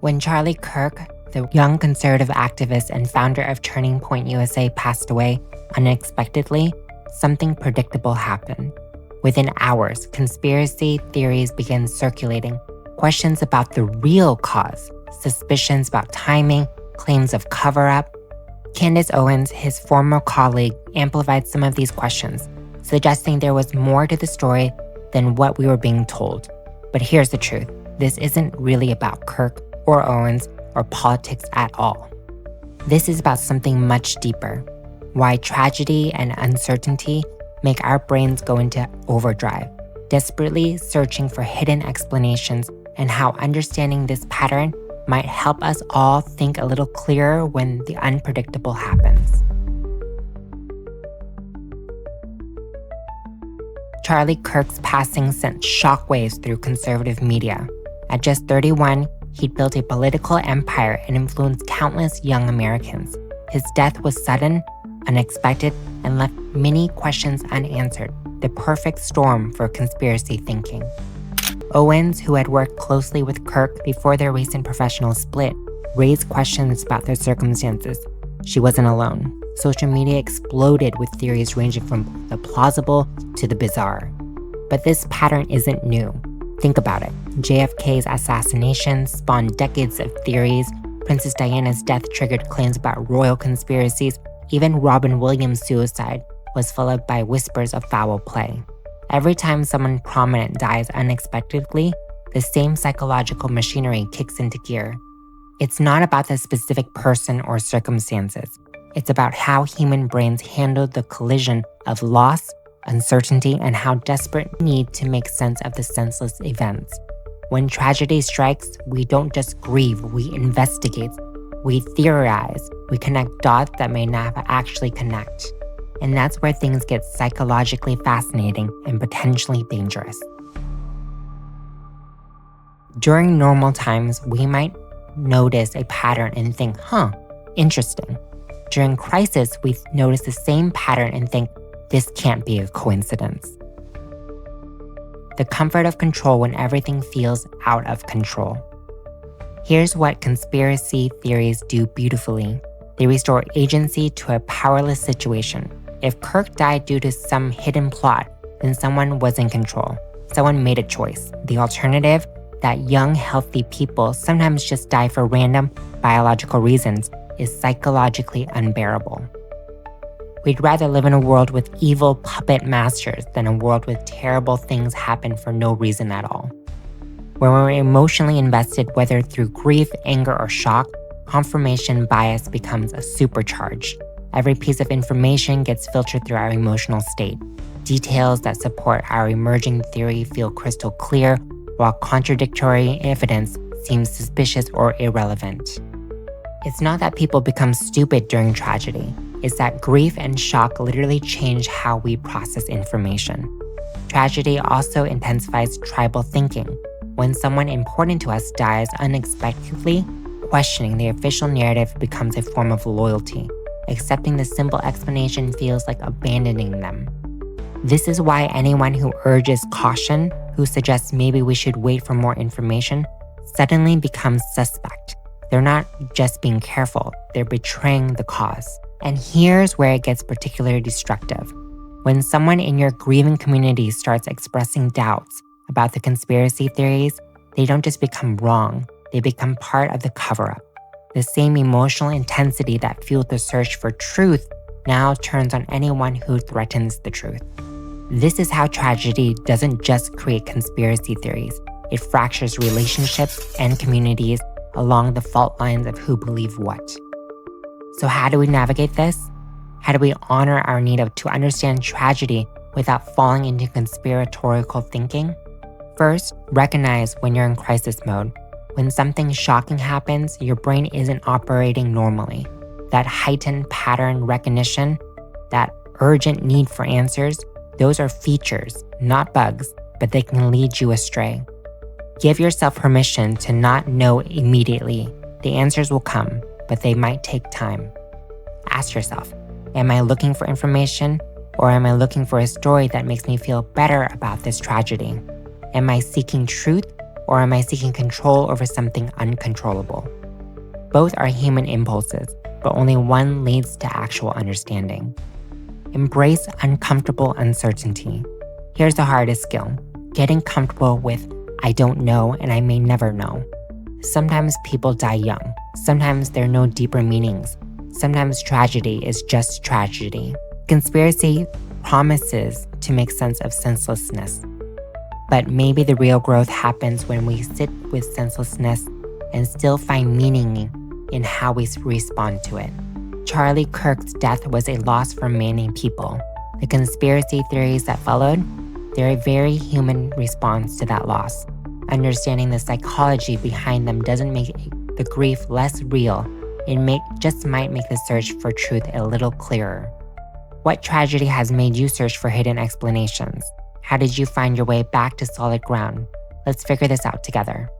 When Charlie Kirk, the young conservative activist and founder of Turning Point USA, passed away unexpectedly, something predictable happened. Within hours, conspiracy theories began circulating, questions about the real cause, suspicions about timing, claims of cover-up. Candace Owens, his former colleague, amplified some of these questions, suggesting there was more to the story than what we were being told. But here's the truth. This isn't really about Kirk or Owens or politics at all. This is about something much deeper. Why tragedy and uncertainty make our brains go into overdrive, desperately searching for hidden explanations, and how understanding this pattern might help us all think a little clearer when the unpredictable happens. Charlie Kirk's passing sent shockwaves through conservative media. At just 31, he'd built a political empire and influenced countless young Americans. His death was sudden, unexpected, and left many questions unanswered, the perfect storm for conspiracy thinking. Owens, who had worked closely with Kirk before their recent professional split, raised questions about their circumstances. She wasn't alone. Social media exploded with theories ranging from the plausible to the bizarre. But this pattern isn't new. Think about it. JFK's assassination spawned decades of theories. Princess Diana's death triggered claims about royal conspiracies. Even Robin Williams' suicide was followed by whispers of foul play. Every time someone prominent dies unexpectedly, the same psychological machinery kicks into gear. It's not about the specific person or circumstances. It's about how human brains handle the collision of loss, uncertainty, and how desperate need to make sense of the senseless events. When tragedy strikes, we don't just grieve, we investigate. We theorize, we connect dots that may not actually connect. And that's where things get psychologically fascinating and potentially dangerous. During normal times, we might notice a pattern and think, interesting. During crisis, we notice the same pattern and think, this can't be a coincidence. The comfort of control when everything feels out of control. Here's what conspiracy theories do beautifully. They restore agency to a powerless situation. If Kirk died due to some hidden plot, then someone was in control. Someone made a choice. The alternative, that young, healthy people sometimes just die for random biological reasons, is psychologically unbearable. We'd rather live in a world with evil puppet masters than a world with terrible things happen for no reason at all. When we're emotionally invested, whether through grief, anger, or shock, confirmation bias becomes a supercharge. Every piece of information gets filtered through our emotional state. Details that support our emerging theory feel crystal clear, while contradictory evidence seems suspicious or irrelevant. It's not that people become stupid during tragedy. It's that grief and shock literally change how we process information. Tragedy also intensifies tribal thinking. When someone important to us dies unexpectedly, questioning the official narrative becomes a form of loyalty. Accepting the simple explanation feels like abandoning them. This is why anyone who urges caution, who suggests maybe we should wait for more information, suddenly becomes suspect. They're not just being careful, they're betraying the cause. And here's where it gets particularly destructive. When someone in your grieving community starts expressing doubts about the conspiracy theories, they don't just become wrong, they become part of the cover-up. The same emotional intensity that fueled the search for truth now turns on anyone who threatens the truth. This is how tragedy doesn't just create conspiracy theories, it fractures relationships and communities along the fault lines of who believe what. So how do we navigate this? How do we honor our need to understand tragedy without falling into conspiratorial thinking? First, recognize when you're in crisis mode. When something shocking happens, your brain isn't operating normally. That heightened pattern recognition, that urgent need for answers, those are features, not bugs, but they can lead you astray. Give yourself permission to not know immediately. The answers will come, but they might take time. Ask yourself, am I looking for information, or am I looking for a story that makes me feel better about this tragedy? Am I seeking truth, Or am I seeking control over something uncontrollable? Both are human impulses, but only one leads to actual understanding. Embrace uncomfortable uncertainty. Here's the hardest skill: getting comfortable with I don't know and I may never know. Sometimes people die young. Sometimes there are no deeper meanings. Sometimes tragedy is just tragedy. Conspiracy promises to make sense of senselessness. But maybe the real growth happens when we sit with senselessness and still find meaning in how we respond to it. Charlie Kirk's death was a loss for many people. The conspiracy theories that followed, they're a very human response to that loss. Understanding the psychology behind them doesn't make the grief less real. It just might make the search for truth a little clearer. What tragedy has made you search for hidden explanations? How did you find your way back to solid ground? Let's figure this out together.